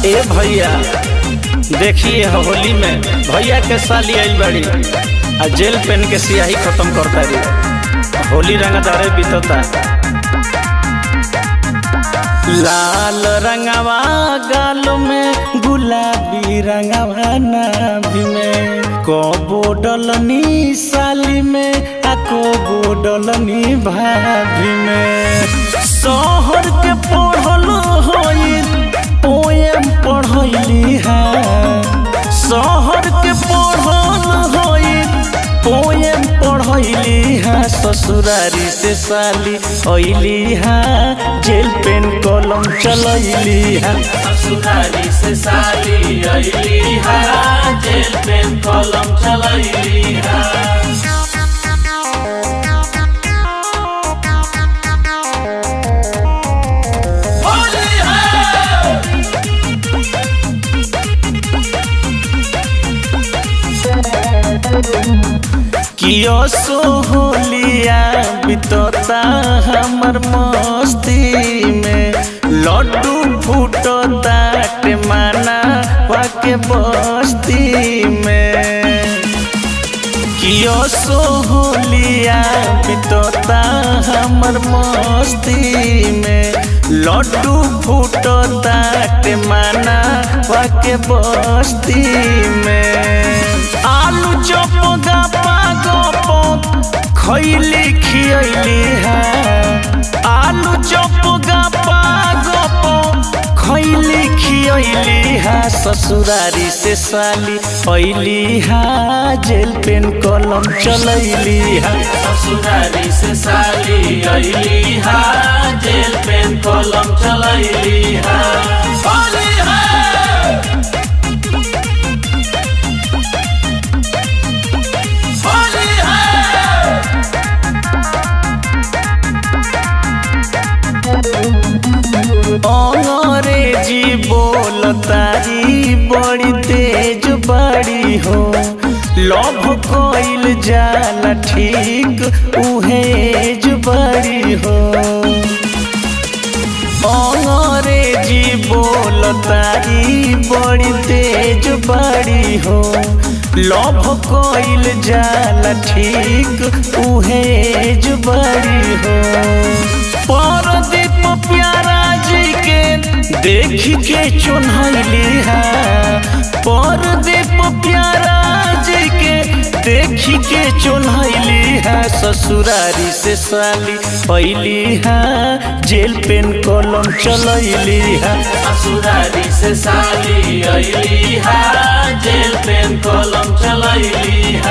ए भैया देखिए होली में भैया के साली आइल बड़ी आ जेल पेन के सियाही खत्म करता रही। होली रंगदारे बीतता लाल रंगवा गाल में गुलाबी रंगवा नाभि में कबो डलनी साली में आ कबो डलनी भाभी में। शहर के पढ़ल होई पोएम पढ़ली है, शहर के पढ़ल होई पोएम पढ़ली है। ससुरारी से साली अइली है, जेल पेन कलम चलैली है। ससुरारी से साली अइली है, जेल पेन कलम चलैली है। कियो सो होलिया बितता हमर मस्ती में, लड्डू फूटता माना वाके बस्ती में। कियो सो होलिया बितता हमर मस्ती में, लड्डू फूटता माना वाके बस्ती में। आलू चप गपा गप खैली खियली है, आलू चप गपा गप खैली खियली है। ससुरारी से साली अइली है, जेल पेन कलम चलैली है। ससुरारी से साली अइली है, जेल पेन कलम चलैली है। अंग्रेजी बोलतारी बड़ी तेज बड़ी हो, लव कइल जाला ठीक उहेज बड़ी हो। अंग्रेजी बोलतारी बड़ी तेज बड़ी हो, लव कइल जाला ठीक उहेज बड़ी हो। परदीप प्यारा जी के देखी के चुनैली है, परदीप प्यारा जी के देखी के चुनैली है। ससुरारी से साली अइली है, जेल पेन कलम चलैली है। ससुरारी से साली अइली है, जेल पेन कलम चलैली है।